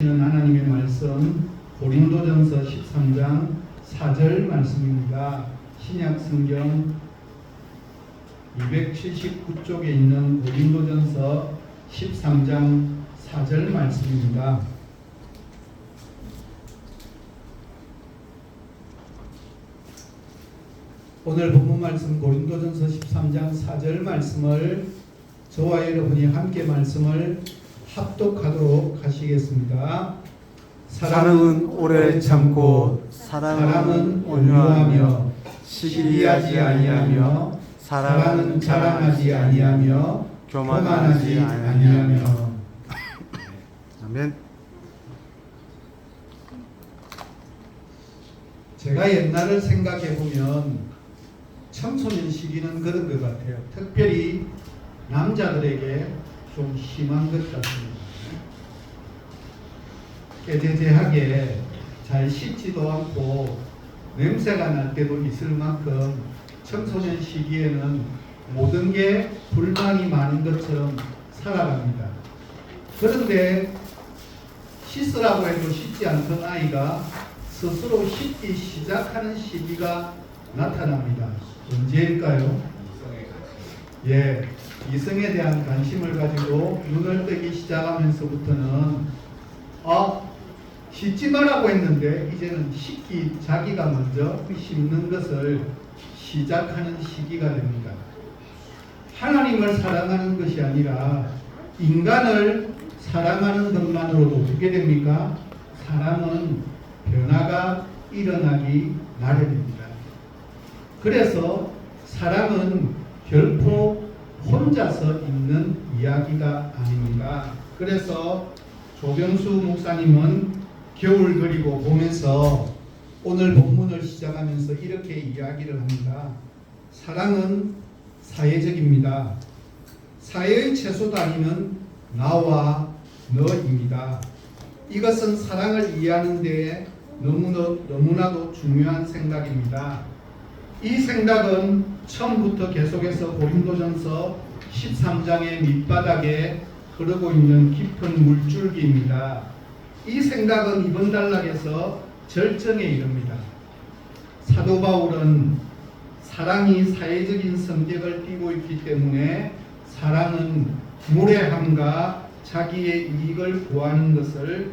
하나님의 말씀 고린도전서 13장 4절 말씀입니다. 신약 성경 279쪽에 있는 고린도전서 13장 4절 말씀입니다. 오늘 본문 말씀 고린도전서 13장 4절 말씀을 저와 여러분이 함께 말씀을 합독하도록 하시겠습니다. 사랑은 오래 참고 사랑은 온유하며 시기하지 아니하며 사랑은 자랑하지 아니하며 교만하지 아니하며. 아멘. 제가 옛날을 생각해 보면 청소년 시기는 그런 것 같아요. 특별히 남자들에게 좀 심한 것 같습니다. 깨재재하게 잘 씻지도 않고 냄새가 날 때도 있을 만큼 청소년 시기에는 모든 게 불만이 많은 것처럼 살아갑니다. 그런데 씻으라고 해도 씻지 않던 아이가 스스로 씻기 시작하는 시기가 나타납니다. 언제일까요? 이성에 대한 관심을 가지고 눈을 뜨기 시작하면서부터는 씻지 말라고 했는데 이제는 자기가 먼저 씻는 것을 시작하는 시기가 됩니다. 하나님을 사랑하는 것이 아니라 인간을 사랑하는 것만으로도 어떻게 됩니까? 사랑은 변화가 일어나기 마련입니다. 그래서 사랑은 결코 혼자서 있는 이야기가 아닙니다. 그래서 조병수 목사님은 겨울 그리고 봄에서 오늘 본문을 시작하면서 이렇게 이야기를 합니다. 사랑은 사회적입니다. 사회의 최소 단위는 나와 너입니다. 이것은 사랑을 이해하는 데에 너무나도 중요한 생각입니다. 이 생각은 처음부터 계속해서 고린도전서 13장의 밑바닥에 흐르고 있는 깊은 물줄기입니다. 이 생각은 이번 단락에서 절정에 이릅니다. 사도 바울은 사랑이 사회적인 성격을 띠고 있기 때문에 사랑은 무례함과 자기의 이익을 구하는 것을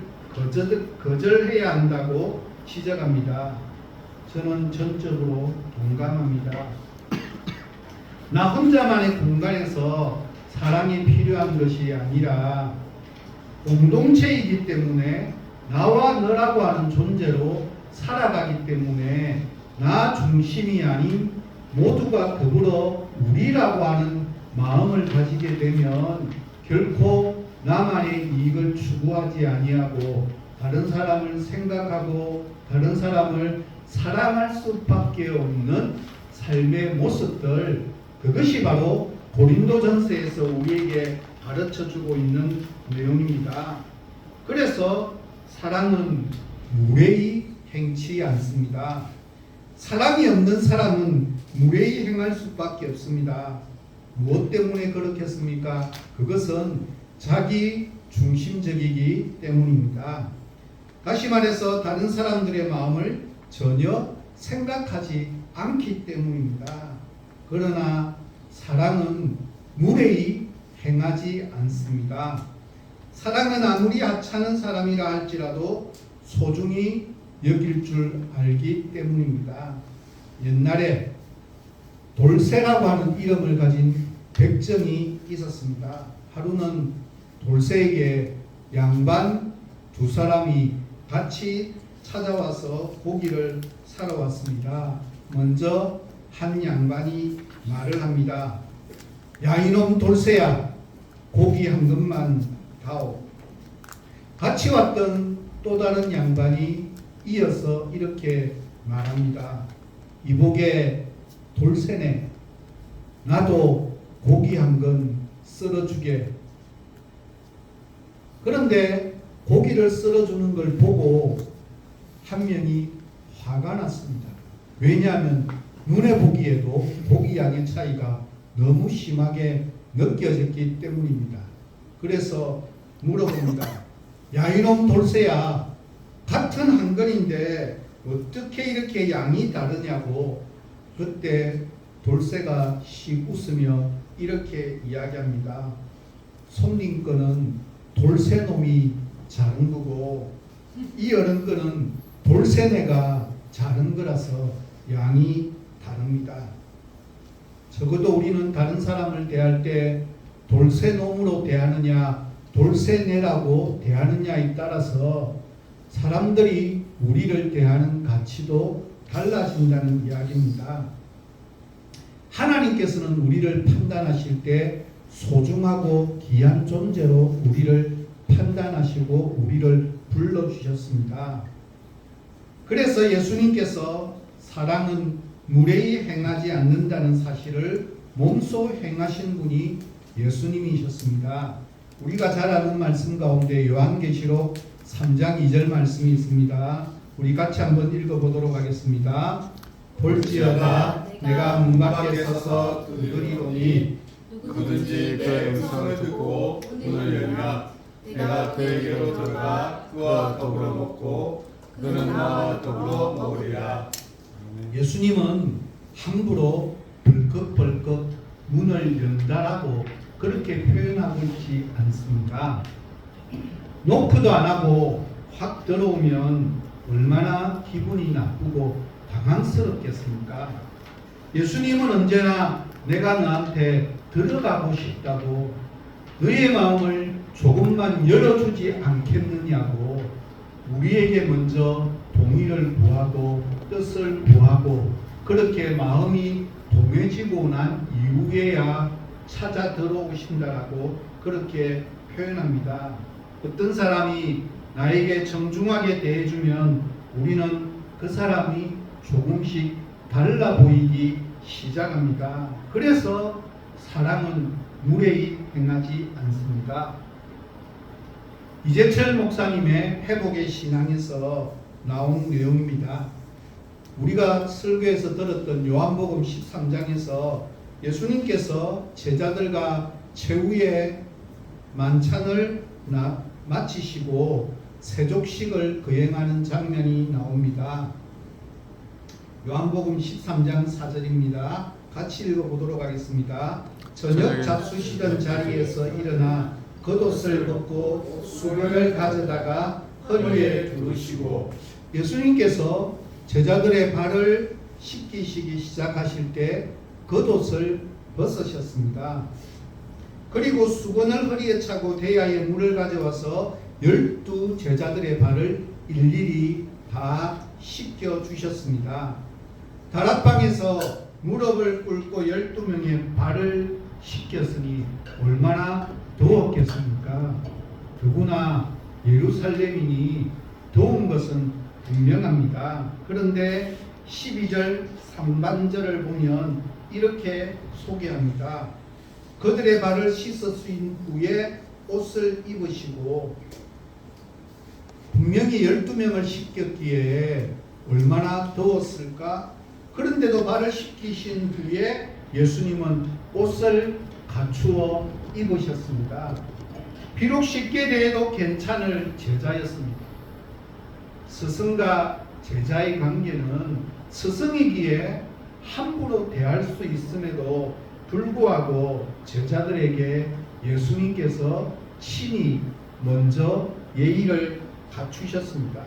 거절해야 한다고 지적합니다. 저는 전적으로 동감합니다. 나 혼자만의 공간에서 사랑이 필요한 것이 아니라 공동체이기 때문에 나와 너라고 하는 존재로 살아가기 때문에 나 중심이 아닌 모두가 더불어 우리라고 하는 마음을 가지게 되면 결코 나만의 이익을 추구하지 아니하고 다른 사람을 생각하고 다른 사람을 사랑할 수밖에 없는 삶의 모습들, 그것이 바로 고린도전서에서 우리에게 가르쳐주고 있는 내용입니다. 그래서 사랑은 무례히 행치 않습니다. 사랑이 없는 사람은 무례히 행할 수밖에 없습니다. 무엇 때문에 그렇겠습니까? 그것은 자기 중심적이기 때문입니다. 다시 말해서 다른 사람들의 마음을 전혀 생각하지 않기 때문입니다. 그러나 사랑은 무례히 행하지 않습니다. 사랑은 아무리 하찮은 사람이라 할지라도 소중히 여길 줄 알기 때문입니다. 옛날에 돌쇠라고 하는 이름을 가진 백정이 있었습니다. 하루는 돌쇠에게 양반 두 사람이 같이 찾아와서 고기를 사러 왔습니다. 먼저 한 양반이 말을 합니다. 야, 이놈 돌쇠야, 고기 한 근만 다오. 같이 왔던 또 다른 양반이 이어서 이렇게 말합니다. 이보게 돌쇠네, 나도 고기 한 근 썰어주게. 그런데 고기를 썰어주는 걸 보고 한 명이 화가 났습니다. 왜냐하면 눈에 보기에도 고기 양의 차이가 너무 심하게 느껴졌기 때문입니다. 그래서 물어봅니다. 야 이놈 돌쇠야, 같은 한 근인데 어떻게 이렇게 양이 다르냐고. 그때 돌쇠가 씩 웃으며 이렇게 이야기합니다. 손님 거는 돌쇠놈이 자른 거고 이 어른 거는 돌쇠네가 자른 거라서 양이 다릅니다. 적어도 우리는 다른 사람을 대할 때 돌쇠놈으로 대하느냐 돌쇠네라고 대하느냐에 따라서 사람들이 우리를 대하는 가치도 달라진다는 이야기입니다. 하나님께서는 우리를 판단하실 때 소중하고 귀한 존재로 우리를 판단하시고 우리를 불러주셨습니다. 그래서 예수님께서 사랑은 무례히 행하지 않는다는 사실을 몸소 행하신 분이 예수님이셨습니다. 우리가 잘 아는 말씀 가운데 요한계시록 3장 2절 말씀이 있습니다. 우리 같이 한번 읽어보도록 하겠습니다. 볼지어다 내가 문 밖에 서서 두드리오니 누구든지 그의 음성을 듣고 문을 열면 내가 그에게로 들어가 그와 더불어 먹고 그는 나와 더불어 먹으리라. 예수님은 함부로 벌컥벌컥 문을 연다라고 그렇게 표현하고 있지 않습니다. 노크도 안 하고 확 들어오면 얼마나 기분이 나쁘고 당황스럽겠습니까? 예수님은 언제나 내가 너한테 들어가고 싶다고 너의 마음을 조금만 열어주지 않겠느냐고 우리에게 먼저 동의를 구하고 뜻을 구하고 그렇게 마음이 동해지고 난 이후에야 찾아 들어오신다라고 그렇게 표현합니다. 어떤 사람이 나에게 정중하게 대해주면 우리는 그 사람이 조금씩 달라 보이기 시작합니다. 그래서 사랑은 무례히 행하지 않습니다. 이재철 목사님의 회복의 신앙에서 나온 내용입니다. 우리가 설교에서 들었던 요한복음 13장에서 예수님께서 제자들과 최후의 만찬을 마치시고 세족식을 거행하는 장면이 나옵니다. 요한복음 13장 4절입니다. 같이 읽어보도록 하겠습니다. 저녁 잡수시던 자리에서 일어나 겉옷을 벗고 수건을 가져다가 허리에 두르시고 예수님께서 제자들의 발을 씻기시기 시작하실 때 겉옷을 벗으셨습니다. 그리고 수건을 허리에 차고 대야에 물을 가져와서 12 제자들의 발을 일일이 다 씻겨 주셨습니다. 다락방에서 무릎을 꿇고 12명의 발을 씻겼으니 얼마나 더웠겠습니까? 더구나 예루살렘이니 더운 것은 분명합니다. 그런데 12절 상반절을 보면 이렇게 소개합니다. 그들의 발을 씻으신 후에 옷을 입으시고 분명히 12명을 씻겼기에 얼마나 더웠을까? 그런데도 발을 씻기신 후에 예수님은 옷을 갖추어 입으셨습니다. 비록 씻게 대해도 괜찮을 제자였습니다. 스승과 제자의 관계는 스승이기에 함부로 대할 수 있음에도 불구하고 제자들에게 예수님께서 친히 먼저 예의를 갖추셨습니다.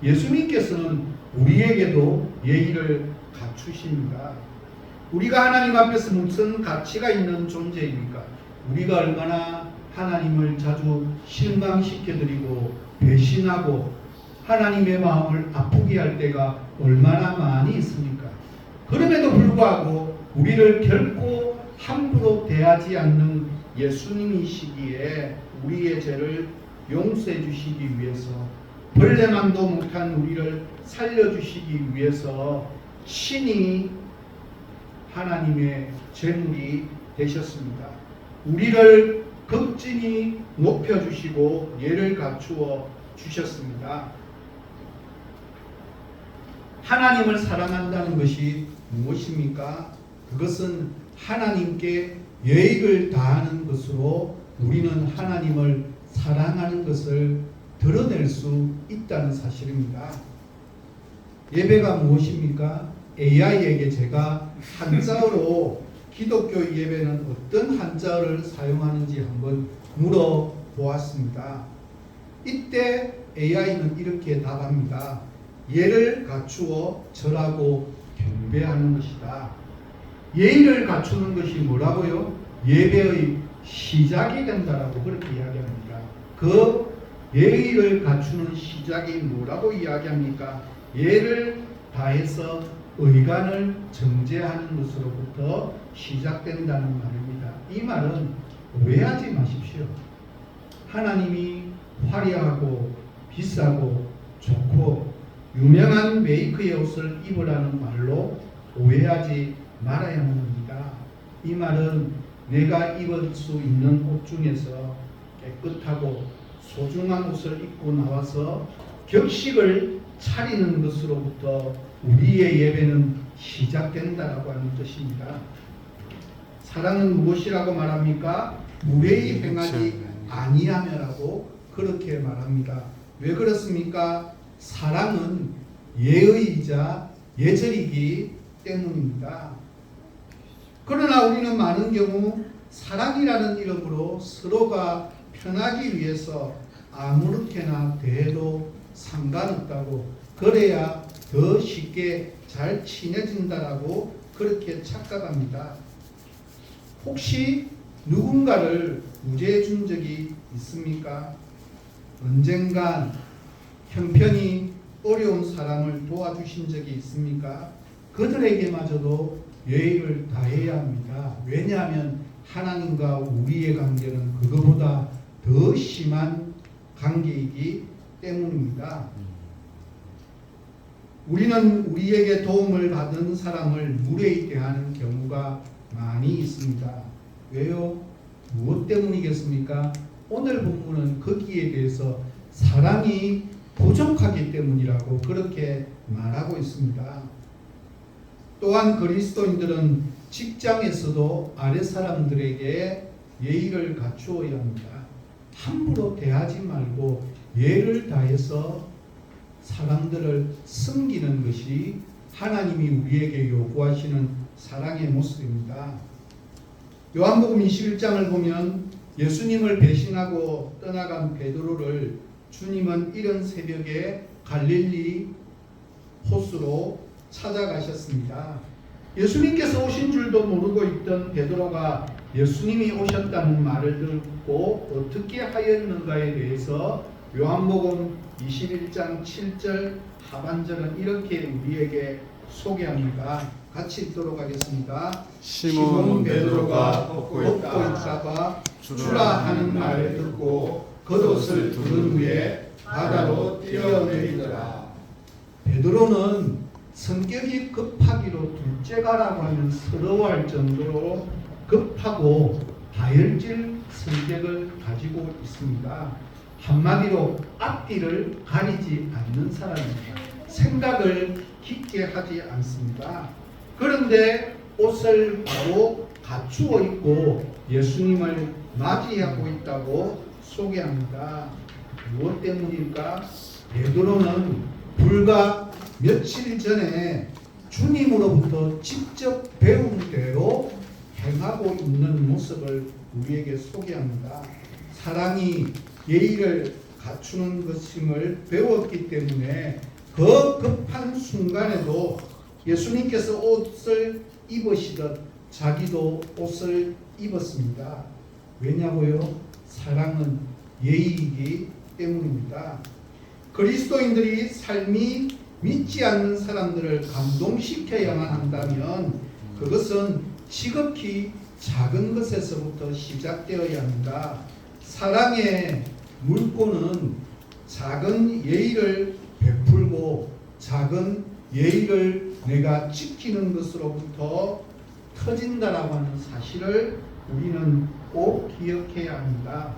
예수님께서는 우리에게도 예의를 갖추십니다. 우리가 하나님 앞에서 무슨 가치가 있는 존재입니까? 우리가 얼마나 하나님을 자주 실망시켜드리고 배신하고 하나님의 마음을 아프게 할 때가 얼마나 많이 있습니까? 그럼에도 불구하고 우리를 결코 함부로 대하지 않는 예수님이시기에 우리의 죄를 용서해 주시기 위해서 벌레만도 못한 우리를 살려주시기 위해서 신이 하나님의 제물이 되셨습니다. 우리를 극진히 높여주시고 예를 갖추어 주셨습니다. 하나님을 사랑한다는 것이 무엇입니까? 그것은 하나님께 예의를 다하는 것으로 우리는 하나님을 사랑하는 것을 드러낼 수 있다는 사실입니다. 예배가 무엇입니까? AI에게 제가 한자어로 기독교 예배는 어떤 한자어를 사용하는지 한번 물어보았습니다. 이때 AI는 이렇게 답합니다. 예를 갖추어 절하고 경배하는 것이다. 예의를 갖추는 것이 뭐라고요? 예배의 시작이 된다라고 그렇게 이야기합니다. 그 예의를 갖추는 시작이 뭐라고 이야기합니까? 예를 다해서 의간을 정제하는 것으로부터 시작된다는 말입니다. 이 말은 오해하지 마십시오. 하나님이 화려하고 비싸고 좋고 유명한 메이크의 옷을 입으라는 말로 오해하지 말아야만 합니다. 이 말은 내가 입을 수 있는 옷 중에서 깨끗하고 소중한 옷을 입고 나와서 격식을 차리는 것으로부터 우리의 예배는 시작된다라고 하는 뜻입니다. 사랑은 무엇이라고 말합니까? 무례히 행하지 아니하며라고 그렇게 말합니다. 왜 그렇습니까? 사랑은 예의이자 예절이기 때문입니다. 그러나 우리는 많은 경우 사랑이라는 이름으로 서로가 편하기 위해서 아무렇게나 대해도 상관없다고, 그래야 더 쉽게 잘 친해진다라고 그렇게 착각합니다. 혹시 누군가를 무죄해 준 적이 있습니까? 언젠간 형편이 어려운 사람을 도와주신 적이 있습니까? 그들에게마저도 예의를 다해야 합니다. 왜냐하면 하나님과 우리의 관계는 그거보다 더 심한 관계이기 때문입니다. 우리는 우리에게 도움을 받은 사람을 무례히 대하는 경우가 많이 있습니다. 왜요? 무엇 때문이겠습니까? 오늘 본문은 거기에 대해서 사랑이 부족하기 때문이라고 그렇게 말하고 있습니다. 또한 그리스도인들은 직장에서도 아래 사람들에게 예의를 갖추어야 합니다. 함부로 대하지 말고 예를 다해서 사람들을 섬기는 것이 하나님이 우리에게 요구하시는 사랑의 모습입니다. 요한복음 21장을 보면 예수님을 배신하고 떠나간 베드로를 주님은 이른 새벽에 갈릴리 호수로 찾아가셨습니다. 예수님께서 오신 줄도 모르고 있던 베드로가 예수님이 오셨다는 말을 듣고 어떻게 하였는가에 대해서 요한복음 21장 7절 하반절은 이렇게 우리에게 소개합니다. 같이 읽도록 하겠습니다. 시몬 베드로가 걷고 있다가 주라 하는 말을 듣고 겉옷을 두른 후에 바다로 뛰어내리더라. 베드로는 성격이 급하기로 둘째가라고 하면 서러워할 정도로 급하고 다혈질 성격을 가지고 있습니다. 한마디로 앞뒤를 가리지 않는 사람입니다. 생각을 깊게 하지 않습니다. 그런데 옷을 바로 갖추어 입고 예수님을 맞이하고 있다고 소개합니다. 무엇 때문일까? 베드로는 불과 며칠 전에 주님으로부터 직접 배운 대로 행하고 있는 모습을 우리에게 소개합니다. 사랑이 예의를 갖추는 것임을 배웠기 때문에 그 급한 순간에도 예수님께서 옷을 입으시듯 자기도 옷을 입었습니다. 왜냐고요? 사랑은 예의이기 때문입니다. 그리스도인들이 삶이 믿지 않는 사람들을 감동시켜야만 한다면 그것은 지극히 작은 것에서부터 시작되어야 합니다. 사랑의 물꼬는 작은 예의를 베풀고 작은 예의를 내가 지키는 것으로부터 터진다라고 하는 사실을 우리는 꼭 기억해야 합니다.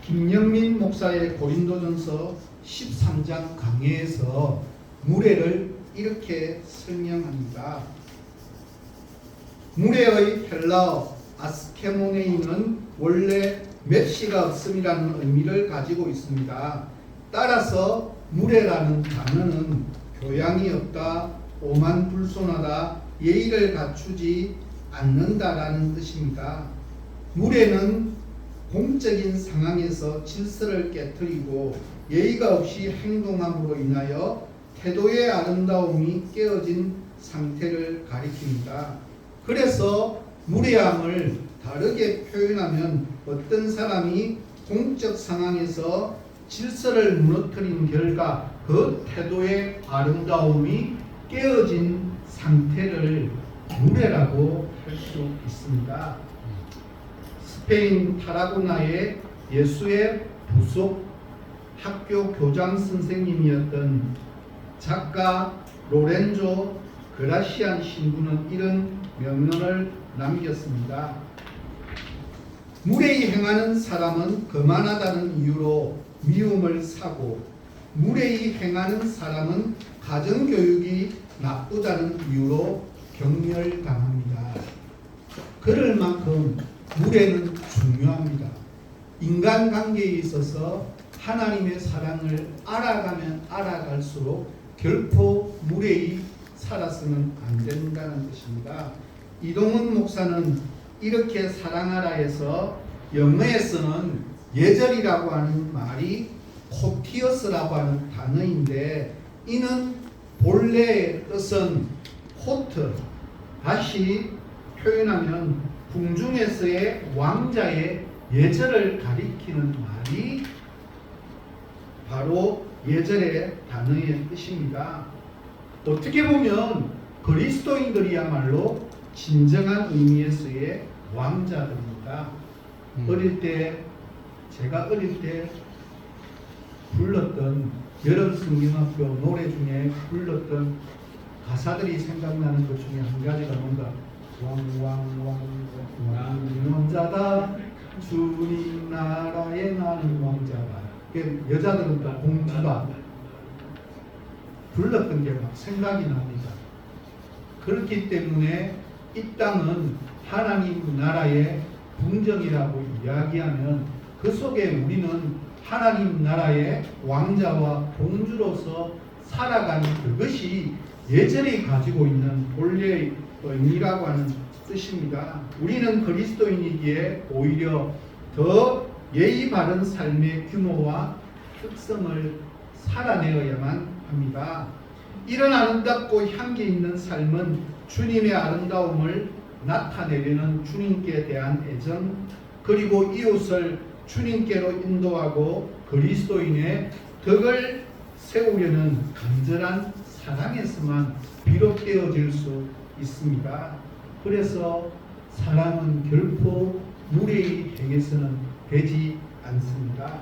김영민 목사의 고린도전서 13장 강해에서 무례를 이렇게 설명합니다. 무례의 헬라어 아스케모네이는 원래 멸시가 없음이라는 의미를 가지고 있습니다. 따라서 무례라는 단어는 교양이 없다, 오만불손하다, 예의를 갖추지 않는다라는 뜻입니다. 무례는 공적인 상황에서 질서를 깨뜨리고 예의가 없이 행동함으로 인하여 태도의 아름다움이 깨어진 상태를 가리킵니다. 그래서 무례함을 다르게 표현하면 어떤 사람이 공적 상황에서 질서를 무너뜨린 결과 그 태도의 아름다움이 깨어진 상태를 무례라고 할 수 있습니다. 스페인 타라고나의 예수의 부속 학교 교장 선생님이었던 작가 로렌조 그라시안 신부는 이런 명언을 남겼습니다. 무례히 행하는 사람은 거만하다는 이유로 미움을 사고, 무례히 행하는 사람은 가정교육이 나쁘다는 이유로 경멸당합니다. 그럴 만큼 무례는 중요합니다. 인간관계에 있어서 하나님의 사랑을 알아가면 알아갈수록 결코 무례히 살아서는 안 된다는 뜻입니다. 이동훈 목사는 이렇게 사랑하라 해서 영어에서는 예절이라고 하는 말이 코티어스라고 하는 단어인데, 이는 본래의 뜻은 코트, 다시 표현하면 궁중에서의 왕자의 예절을 가리키는 말이 바로 예절의 단어의 뜻입니다. 어떻게 보면 그리스도인들이야말로 진정한 의미에서의 왕자들입니다. 제가 어릴 때 불렀던 여름 성경학교 노래 중에 불렀던 가사들이 생각나는 것 중에 한 가지가 뭔가 왕이 왕자다, 주님 나라에 나는 왕자다. 여자들은 다 공주다 불렀던 게 막 생각이 납니다. 그렇기 때문에 이 땅은 하나님 나라의 궁정이라고 이야기하면 그 속에 우리는 하나님 나라의 왕자와 공주로서 살아가는 그것이 예절이 가지고 있는 본래의 의미라고 하는 뜻입니다. 우리는 그리스도인이기에 오히려 더 예의 바른 삶의 규모와 특성을 살아내어야만 합니다. 이런 아름답고 향기 있는 삶은 주님의 아름다움을 나타내려는 주님께 대한 애정, 그리고 이웃을 주님께로 인도하고 그리스도인의 덕을 세우려는 간절한 사랑에서만 비롯되어질 수 있습니다. 그래서 사랑은 결코 무례히 행해서는 되지 않습니다.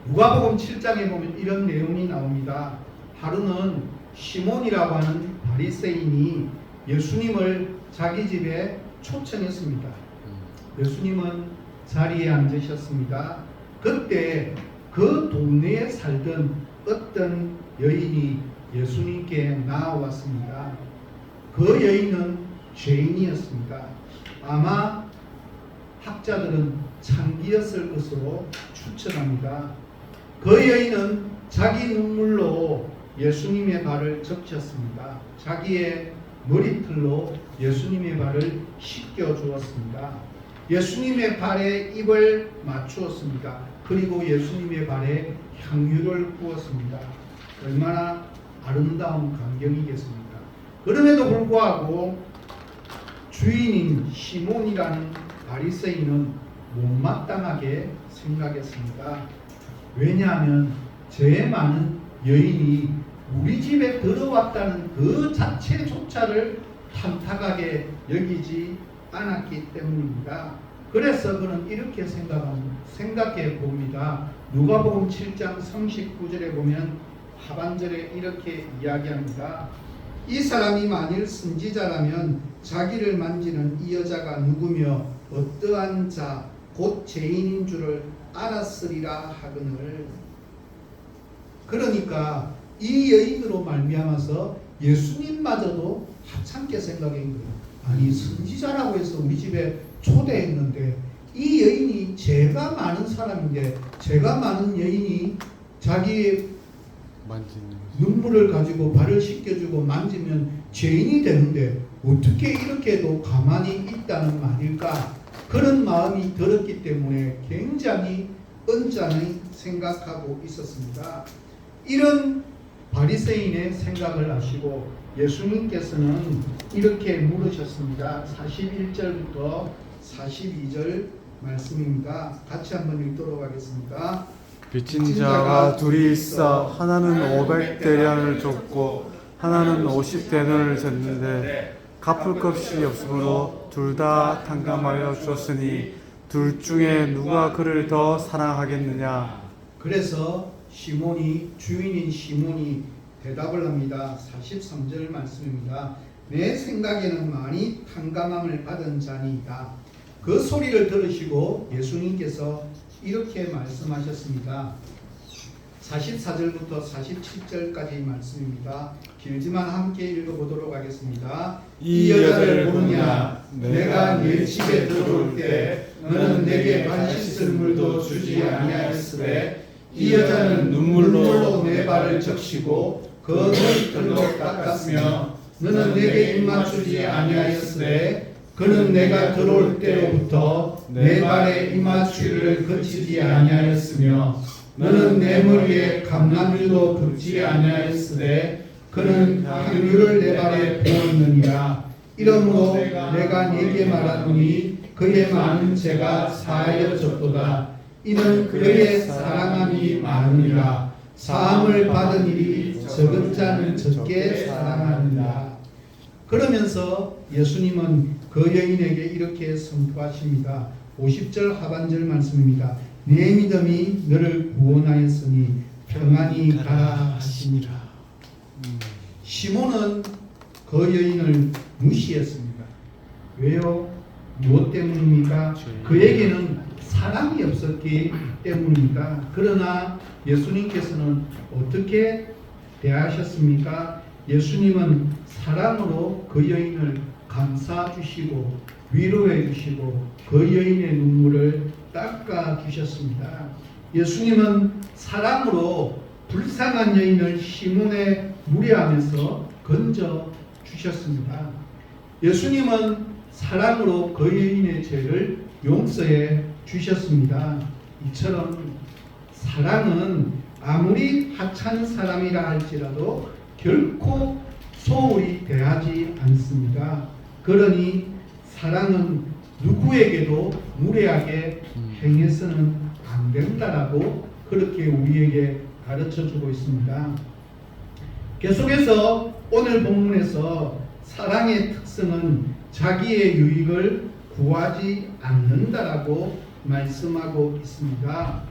누가복음 7장에 보면 이런 내용이 나옵니다. 하루는 시몬이라고 하는 바리새인이 예수님을 자기 집에 초청했습니다. 예수님은 자리에 앉으셨습니다. 그때 그 동네에 살던 어떤 여인이 예수님께 나아왔습니다. 그 여인은 죄인이었습니다. 아마 학자들은 창기였을 것으로 추측합니다. 그 여인은 자기 눈물로 예수님의 발을 적셨습니다. 자기의 머리털로 예수님의 발을 씻겨 주었습니다. 예수님의 발에 입을 맞추었습니다. 그리고 예수님의 발에 향유를 부었습니다. 얼마나 아름다운 광경이겠습니까? 그럼에도 불구하고 주인인 시몬이라는 바리새인은 못마땅하게 생각했습니다. 왜냐하면 죄 많은 여인이 우리 집에 들어왔다는 그 자체조차를 탐탁하게 여기지 않았기 때문입니다. 그래서 그는 이렇게 생각해 봅니다. 누가복음 7장 39절에 보면 하반절에 이렇게 이야기합니다. 이 사람이 만일 선지자라면 자기를 만지는 이 여자가 누구며 어떠한 자 곧 죄인인 줄을 알았으리라 하거늘. 그러니까 이 여인으로 말미암아서 예수님마저도 하찮게 생각한 거예요. 아니 선지자라고 해서 우리 집에 초대했는데 이 여인이 죄가 많은 사람인데 죄가 많은 여인이 자기의 만지는 눈물을 가지고 발을 씻겨주고 만지면 죄인이 되는데 어떻게 이렇게도 가만히 있다는 말일까? 그런 마음이 들었기 때문에 굉장히 언짢이 생각하고 있었습니다. 이런 바리새인의 생각을 아시고 예수님께서는 이렇게 물으셨습니다. 41절부터 42절 말씀입니다. 같이 한번 읽도록 하겠습니다. 빚진 자가 둘이 있어 하나는 500대련을 줬고 하나는 50대련을 줬는데 갚을 것이 없으므로 둘 다 탕감하여 줬으니 둘 중에 누가 그를 더 사랑하겠느냐. 그래서 주인인 시몬이 대답을 합니다. 43절 말씀입니다. 내 생각에는 많이 탕감함을 받은 자니이다. 그 소리를 들으시고 예수님께서 이렇게 말씀하셨습니다. 44절부터 47절까지 말씀입니다. 길지만 함께 읽어보도록 하겠습니다. 이 여자를 보느냐? 내가 네 집에 들어올 때 너는 내게 발 씻을 물도 주지 아니하였으되 이 여자는 눈물로 내 발을 적시고 그 머리털로 닦았으며 너는 내게 입 맞추지 아니하였으되 그는 내가 들어올 때로부터 내 발에 입 맞추기를 그치지 아니하였으며 너는 내 머리에 감람유도 붓지 아니하였으되 그는 향유를 내 발에 부었느니라. 이러므로 내가 네게 말하노니 그의 많은 죄가 사하여졌도다. 이는 그의 사랑함이 많으니라. 사함을 받은 일이 적은 자는 적게 사랑하느니라. 그러면서 예수님은 그 여인에게 이렇게 선포하십니다. 50절 하반절 말씀입니다. 내 믿음이 너를 구원하였으니 평안히 가라 하시니라. 시몬은 그 여인을 무시했습니다. 왜요? 무엇 때문입니까? 그에게는 사랑이 없었기 때문입니다. 그러나 예수님께서는 어떻게 대하셨습니까? 예수님은 사랑으로 그 여인을 감싸 주시고 위로해 주시고 그 여인의 눈물을 닦아 주셨습니다. 예수님은 사랑으로 불쌍한 여인을 시몬에 무례하면서 건져 주셨습니다. 예수님은 사랑으로 그 여인의 죄를 용서해 주셨습니다. 이처럼 사랑은 아무리 하찮은 사람이라 할지라도 결코 소홀히 대하지 않습니다. 그러니 사랑은 누구에게도 무례하게 행해서는 안 된다라고 그렇게 우리에게 가르쳐 주고 있습니다. 계속해서 오늘 본문에서 사랑의 특성은 자기의 유익을 구하지 않는다라고 말씀하고 있습니다.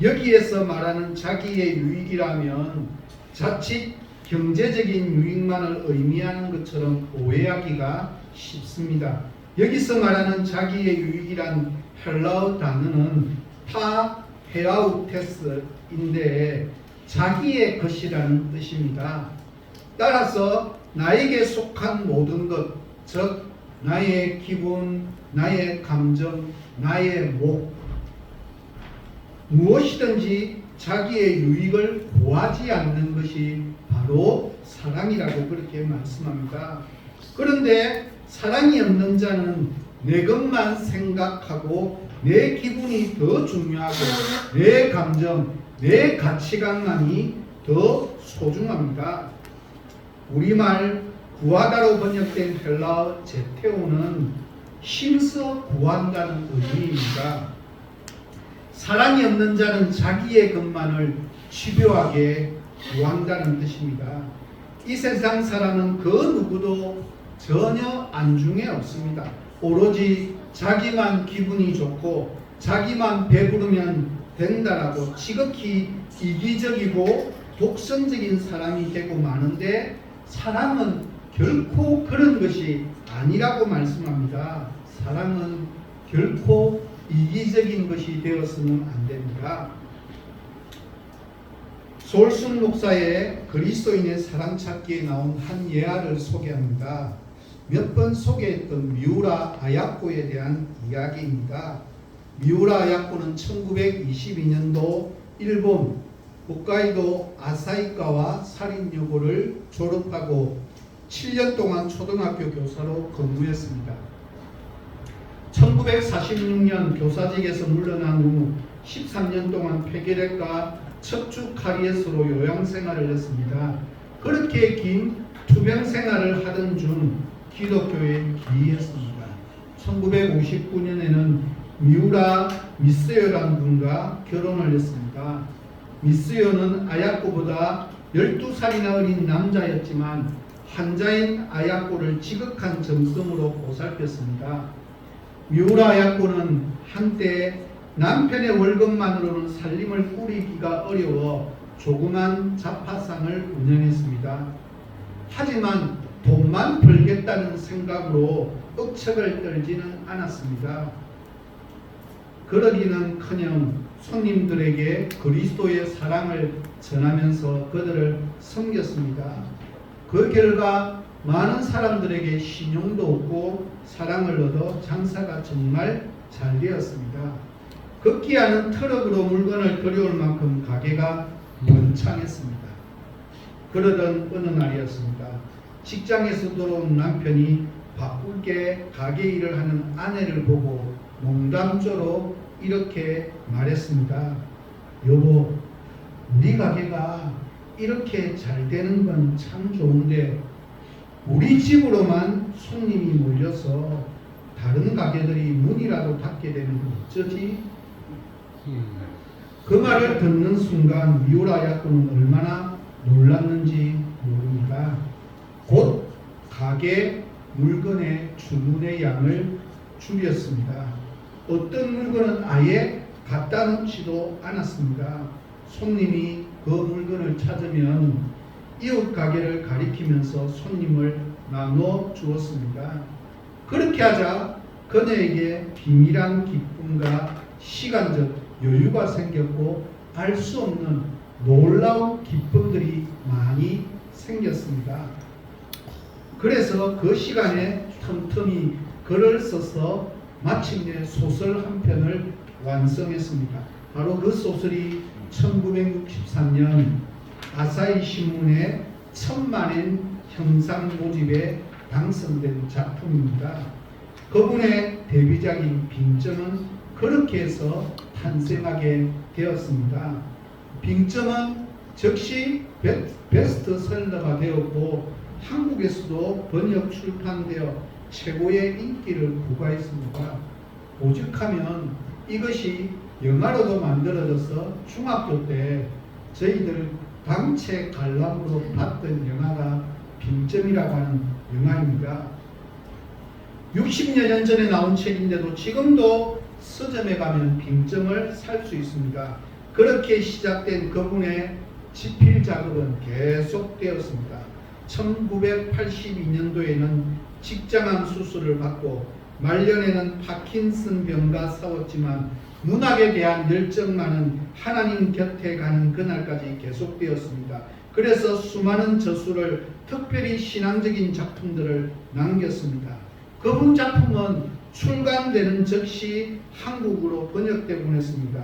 여기에서 말하는 자기의 유익이라면 자칫 경제적인 유익만을 의미하는 것처럼 오해하기가 쉽습니다. 여기서 말하는 자기의 유익이란 헬라어 단어는 헤라우테스인데 자기의 것이라는 뜻입니다. 따라서 나에게 속한 모든 것, 즉 나의 기분, 나의 감정, 나의 목, 무엇이든지 자기의 유익을 구하지 않는 것이 바로 사랑이라고 그렇게 말씀합니다. 그런데 사랑이 없는 자는 내 것만 생각하고 내 기분이 더 중요하고 내 감정, 내 가치관만이 더 소중합니다. 우리말 구하다로 번역된 헬라어 제테오는 힘써 구한다는 의미입니다. 사랑이 없는 자는 자기의 것만을 집요하게 구한다는 뜻입니다. 이 세상 사람은 그 누구도 전혀 안중에 없습니다. 오로지 자기만 기분이 좋고 자기만 배부르면 된다라고 지극히 이기적이고 독선적인 사람이 되고 마는데 사랑은 결코 그런 것이 아니라고 말씀합니다. 사랑은 결코 이기적인 것이 되어서는 안 됩니다. 솔순 목사의 그리스도인의 사랑 찾기에 나온 한 예화를 소개합니다. 몇 번 소개했던 미우라 아야코에 대한 이야기입니다. 미우라 아야코는 1922년도 일본 홋카이도 아사히가와 사립여고를 졸업하고 7년 동안 초등학교 교사로 근무했습니다. 1946년 교사직에서 물러난 후 13년 동안 폐결핵과 척추 카리에스로 요양생활을 했습니다. 그렇게 긴 투병 생활을 하던 중 기독교에 기이했습니다. 1959년에는 미우라 미스요라는 분과 결혼을 했습니다. 미스요는 아야코보다 12살이나 어린 남자였지만 환자인 아야코를 지극한 정성으로 보살폈습니다. 미우라 아야코는 한때 남편의 월급만으로는 살림을 꾸리기가 어려워 조그만 잡화상을 운영했습니다. 하지만 돈만 벌겠다는 생각으로 억척을 떨지는 않았습니다. 그러기는커녕 손님들에게 그리스도의 사랑을 전하면서 그들을 섬겼습니다. 그 결과 많은 사람들에게 신용도 얻고 사랑을 얻어 장사가 정말 잘 되었습니다. 급기야는 트럭으로 물건을 들여올 만큼 가게가 번창했습니다. 그러던 어느 날이었습니다. 직장에서 돌아온 남편이 바쁘게 가게 일을 하는 아내를 보고 농담조로 이렇게 말했습니다. 여보, 우리 가게가 이렇게 잘 되는 건 참 좋은데 우리 집으로만 손님이 몰려서 다른 가게들이 문이라도 닫게 되는 건 어쩌지? 그 말을 듣는 순간 미우라 야코는 얼마나 놀랐는지 모릅니다. 곧 가게 물건의 주문의 양을 줄였습니다. 어떤 물건은 아예 갖다 놓지도 않았습니다. 손님이 그 물건을 찾으면 이웃 가게를 가리키면서 손님을 나눠 주었습니다. 그렇게 하자 그녀에게 비밀한 기쁨과 시간적 여유가 생겼고 알 수 없는 놀라운 기쁨들이 많이 생겼습니다. 그래서 그 시간에 틈틈이 글을 써서 마침내 소설 한 편을 완성했습니다. 바로 그 소설이 1963년 아사히 신문의 1000만엔 형상 모집에 당선된 작품입니다. 그분의 데뷔작인 빙점은 그렇게 해서 탄생하게 되었습니다. 빙점은 즉시 베스트셀러가 되었고 한국에서도 번역 출판되어 최고의 인기를 부과했습니다. 오죽하면 이것이 영화로도 만들어져서 중학교 때 저희들 단체 관람으로 봤던 영화가 빙점이라고 하는 영화입니다. 60여 년 전에 나온 책인데도 지금도 서점에 가면 빙점을 살 수 있습니다. 그렇게 시작된 그분의 집필 작업은 계속되었습니다. 1982년도에는 직장암 수술을 받고 말년에는 파킨슨 병과 싸웠지만 문학에 대한 열정만은 하나님 곁에 가는 그날까지 계속되었습니다. 그래서 수많은 저수를 특별히 신앙적인 작품들을 남겼습니다. 그분 작품은 출간되는 즉시 한국으로 번역되곤 했습니다.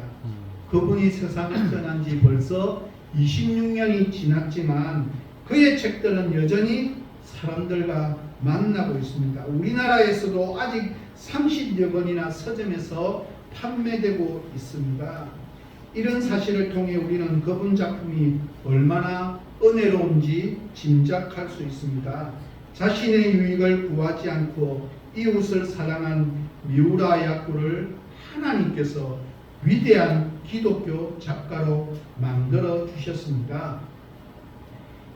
그분이 세상을 떠난 지 벌써 26년이 지났지만 그의 책들은 여전히 사람들과 만나고 있습니다. 우리나라에서도 아직 30여 권이나 서점에서 판매되고 있습니다. 이런 사실을 통해 우리는 그분 작품이 얼마나 은혜로운지 짐작할 수 있습니다. 자신의 유익을 구하지 않고 이웃을 사랑한 미우라 야코를 하나님께서 위대한 기독교 작가로 만들어 주셨습니다.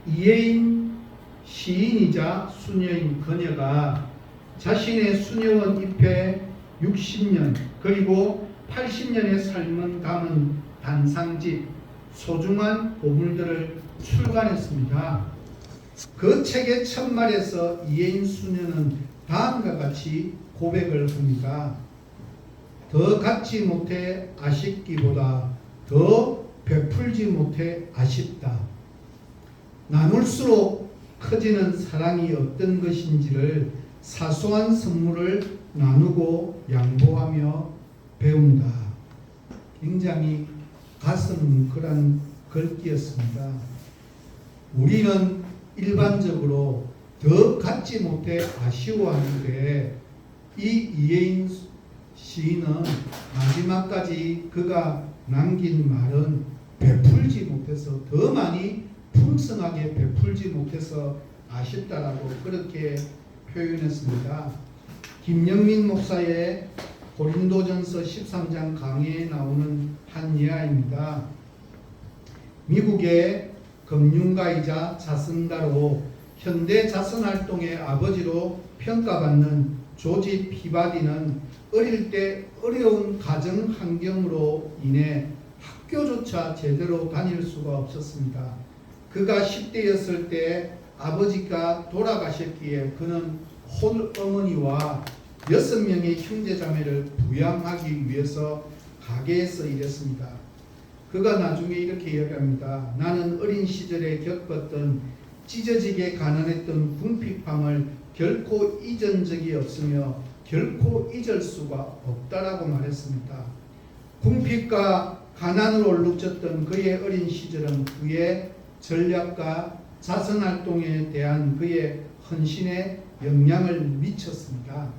이혜인 시인이자 수녀인 그녀가 자신의 수녀원 입회 60년 그리고 80년의 삶을 담은 단상집 소중한 보물들을 출간했습니다. 그 책의 첫말에서 이혜인 수녀는 다음과 같이 고백을 합니다. 더 갖지 못해 아쉽기보다 더 베풀지 못해 아쉽다. 나눌수록 커지는 사랑이 어떤 것인지를 사소한 선물을 나누고 양보하며 배운다. 굉장히 가슴 뭉클한 글귀였습니다. 우리는 일반적으로 더 갖지 못해 아쉬워하는데 이 이혜인 시인은 마지막까지 그가 남긴 말은 베풀지 못해서 더 많이 풍성하게 베풀지 못해서 아쉽다라고 그렇게 표현했습니다. 김영민 목사의 고린도전서 13장 강의에 나오는 한 예화입니다. 미국의 금융가이자 자선가로 현대 자선활동의 아버지로 평가받는 조지 피바디는 어릴 때 어려운 가정 환경으로 인해 학교조차 제대로 다닐 수가 없었습니다. 그가 10대였을 때 아버지가 돌아가셨기에 그는 홀어머니와 6명의 형제자매를 부양하기 위해서 가게에서 일했습니다. 그가 나중에 이렇게 이야기합니다. 나는 어린 시절에 겪었던 찢어지게 가난했던 궁핍함을 결코 잊은 적이 없으며 결코 잊을 수가 없다라고 말했습니다. 궁핍과 가난으로 얼룩졌던 그의 어린 시절은 그의 전략과 자선활동에 대한 그의 헌신에 영향을 미쳤습니다.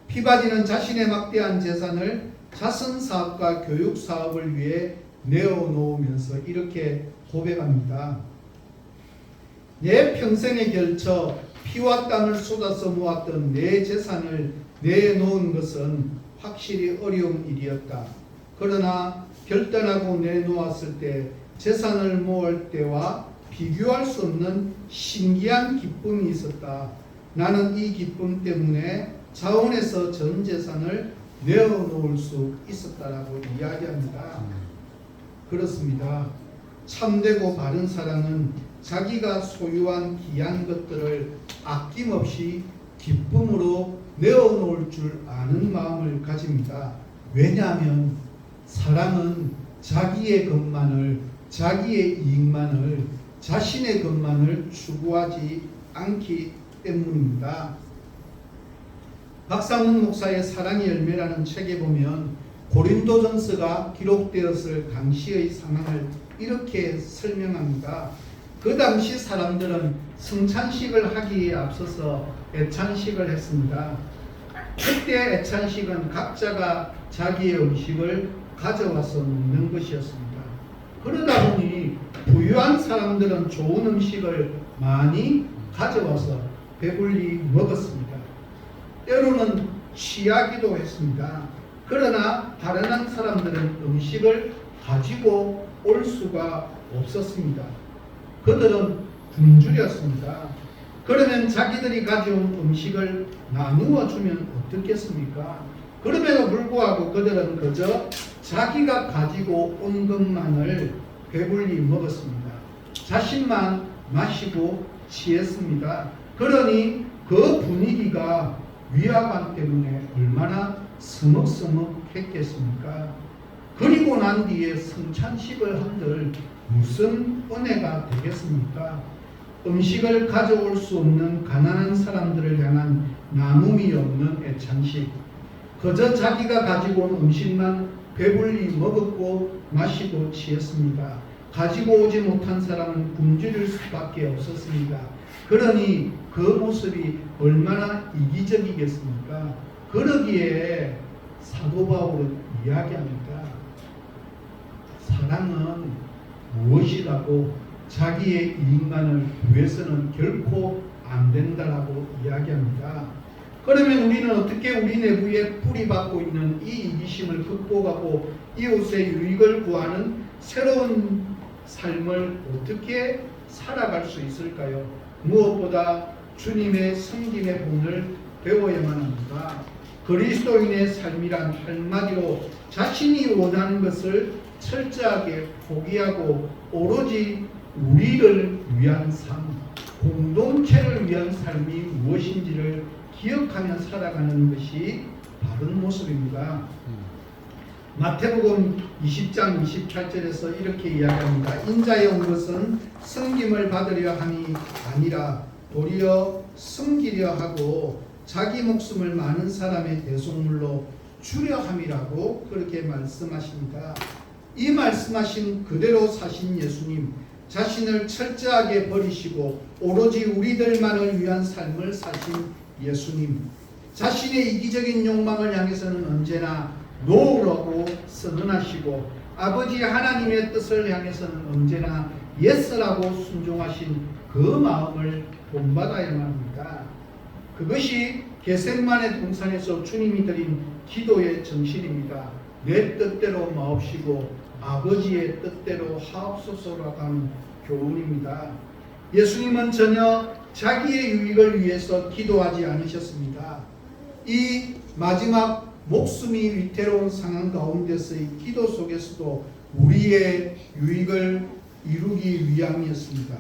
피바디는 자신의 막대한 재산을 자선사업과 교육사업을 위해 내어놓으면서 이렇게 고백합니다. 내 평생에 걸쳐 피와 땀을 쏟아서 모았던 내 재산을 내놓은 것은 확실히 어려운 일이었다. 그러나 결단하고 내놓았을 때 재산을 모을 때와 비교할 수 없는 신기한 기쁨이 있었다. 나는 이 기쁨 때문에 자원에서 전 재산을 내어놓을 수 있었다라고 이야기합니다. 그렇습니다. 참되고 바른 사랑은 자기가 소유한 귀한 것들을 아낌없이 기쁨으로 내어놓을 줄 아는 마음을 가집니다. 왜냐하면 사랑은 자기의 것만을, 자기의 이익만을, 자신의 것만을 추구하지 않기 때문입니다. 박상훈 목사의 사랑의 열매라는 책에 보면 고린도전서가 기록되었을 당시의 상황을 이렇게 설명합니다. 그 당시 사람들은 성찬식을 하기에 앞서서 애찬식을 했습니다. 그때 애찬식은 각자가 자기의 음식을 가져와서 먹는 것이었습니다. 그러다 보니 부유한 사람들은 좋은 음식을 많이 가져와서 배불리 먹었습니다. 때로는 취하기도 했습니다. 그러나 가난한 사람들은 음식을 가지고 올 수가 없었습니다. 그들은 굶주렸습니다. 그러면 자기들이 가져온 음식을 나누어 주면 어떻겠습니까? 그럼에도 불구하고 그들은 그저 자기가 가지고 온 것만을 배불리 먹었습니다. 자신만 마시고 취했습니다. 그러니 그 분위기가 위화감 때문에 얼마나 서먹서먹했겠습니까? 그리고 난 뒤에 성찬식을 한들 무슨 은혜가 되겠습니까? 음식을 가져올 수 없는 가난한 사람들을 향한 나눔이 없는 애찬식, 그저 자기가 가지고 온 음식만 배불리 먹었고 마시고 취했습니다. 가지고 오지 못한 사람은 굶주릴 수밖에 없었습니다. 그러니 그 모습이 얼마나 이기적이겠습니까? 그러기에 사도 바울은 이야기합니다. 사랑은 무엇이라고 자기의 이익만을 위해서는 결코 안 된다라고 이야기합니다. 그러면 우리는 어떻게 우리 내부에 뿌리박고 있는 이 이기심을 극복하고 이웃의 유익을 구하는 새로운 삶을 어떻게 살아갈 수 있을까요? 무엇보다 주님의 섬김의 본을 배워야만 합니다. 그리스도인의 삶이란 한마디로 자신이 원하는 것을 철저하게 포기하고 오로지 우리를 위한 삶, 공동체를 위한 삶이 무엇인지를 기억하며 살아가는 것이 바른 모습입니다. 마태복음 20장 28절에서 이렇게 이야기합니다. 인자에 온 것은 섬김을 받으려 함이 아니라 도리어 섬기려 하고 자기 목숨을 많은 사람의 대속물로 주려 함이라고 그렇게 말씀하십니다. 이 말씀하신 그대로 사신 예수님, 자신을 철저하게 버리시고 오로지 우리들만을 위한 삶을 사신 예수님, 자신의 이기적인 욕망을 향해서는 언제나 노라고 선언하시고 아버지 하나님의 뜻을 향해서는 언제나 예스라고 순종하신 그 마음을 본받아야만 합니다. 그것이 겟세마네 동산에서 주님이 드린 기도의 정신입니다. 내 뜻대로 마옵시고 아버지의 뜻대로 하옵소서라고 하는 교훈입니다. 예수님은 전혀 자기의 유익을 위해서 기도하지 않으셨습니다. 이 마지막 목숨이 위태로운 상황 가운데서의 기도 속에서도 우리의 유익을 이루기 위함이었습니다.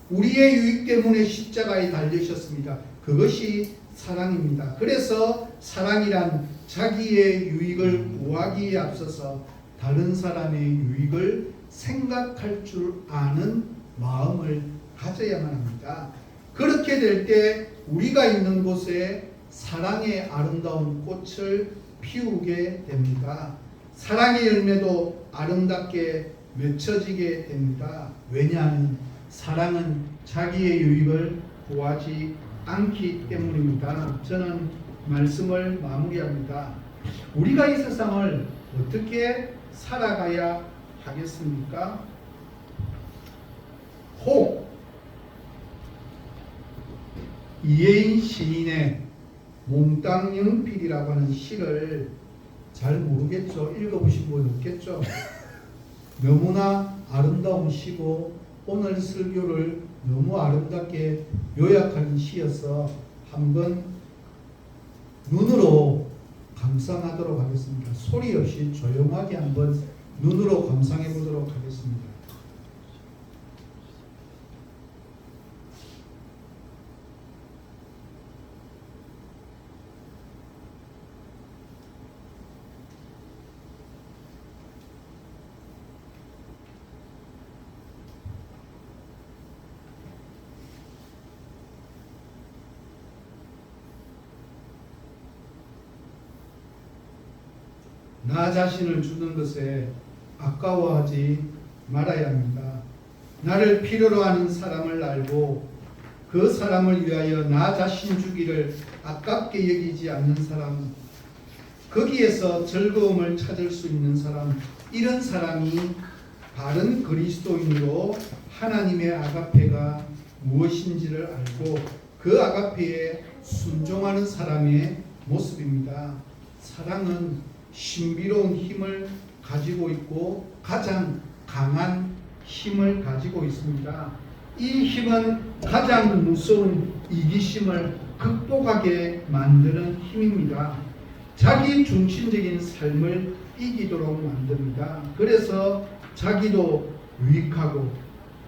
우리의 유익 때문에 십자가에 달리셨습니다. 그것이 사랑입니다. 그래서 사랑이란 자기의 유익을 구하기에 앞서서 다른 사람의 유익을 생각할 줄 아는 마음을 가져야만 합니다. 그렇게 될 때 우리가 있는 곳에 사랑의 아름다운 꽃을 피우게 됩니다. 사랑의 열매도 아름답게 맺혀지게 됩니다. 왜냐하면 사랑은 자기의 유익을 구하지 않기 때문입니다. 저는 말씀을 마무리합니다. 우리가 이 세상을 어떻게 살아가야 하겠습니까? 혹 이혜인 시인의 몽땅 연필이라고 하는 시를 잘 모르겠죠. 읽어보신 분 없겠죠. 너무나 아름다운 시고 오늘 설교를 너무 아름답게 요약한 시여서 한번 눈으로 감상하도록 하겠습니다. 소리 없이 조용하게 한번 눈으로 감상해 보도록 하겠습니다. 나 자신을 주는 것에 아까워하지 말아야 합니다. 나를 필요로 하는 사람을 알고 그 사람을 위하여 나 자신 주기를 아깝게 여기지 않는 사람, 거기에서 즐거움을 찾을 수 있는 사람, 이런 사람이 바른 그리스도인으로 하나님의 아가페가 무엇인지를 알고 그 아가페에 순종하는 사람의 모습입니다. 사랑은 신비로운 힘을 가지고 있고 가장 강한 힘을 가지고 있습니다. 이 힘은 가장 무서운 이기심을 극복하게 만드는 힘입니다. 자기 중심적인 삶을 이기도록 만듭니다. 그래서 자기도 유익하고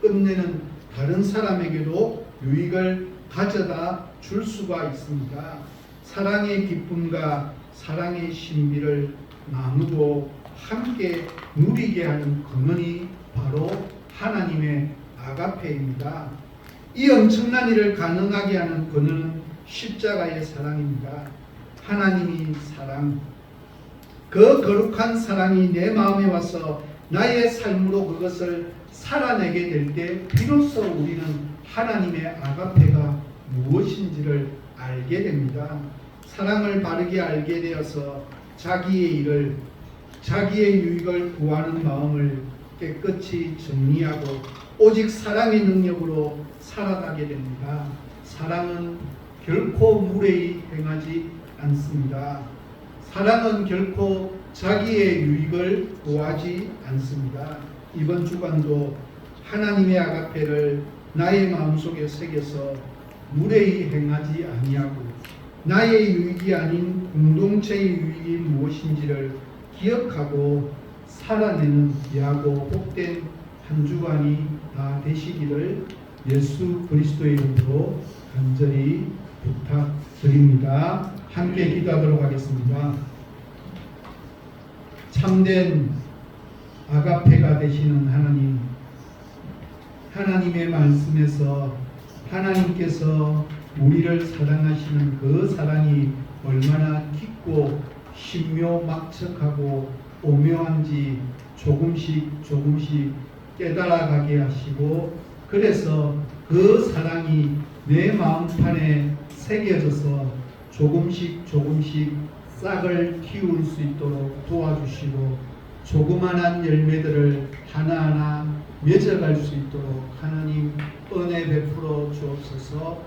끝내는 다른 사람에게도 유익을 가져다 줄 수가 있습니다. 사랑의 기쁨과 사랑의 신비를 나누고 함께 누리게 하는 근원이 바로 하나님의 아가페입니다. 이 엄청난 일을 가능하게 하는 근원은 십자가의 사랑입니다. 하나님이 사랑, 그 거룩한 사랑이 내 마음에 와서 나의 삶으로 그것을 살아내게 될 때 비로소 우리는 하나님의 아가페가 무엇인지를 알게 됩니다. 사랑을 바르게 알게 되어서 자기의 일을, 자기의 유익을 구하는 마음을 깨끗이 정리하고 오직 사랑의 능력으로 살아가게 됩니다. 사랑은 결코 무례히 행하지 않습니다. 사랑은 결코 자기의 유익을 구하지 않습니다. 이번 주간도 하나님의 아가페를 나의 마음속에 새겨서 무례히 행하지 아니하고 나의 유익이 아닌 공동체의 유익이 무엇인지를 기억하고 살아내는 귀하고 복된 한 주간이 다 되시기를 예수 그리스도의 이름으로 간절히 부탁드립니다. 함께 기도하도록 하겠습니다. 참된 아가페가 되시는 하나님, 하나님의 말씀에서 하나님께서 우리를 사랑하시는 그 사랑이 얼마나 깊고 신묘막측하고 오묘한지 조금씩 조금씩 깨달아가게 하시고, 그래서 그 사랑이 내 마음판에 새겨져서 조금씩 조금씩 싹을 틔울 수 있도록 도와주시고, 조그만한 열매들을 하나하나 맺어갈 수 있도록 하나님 은혜 베풀어 주옵소서.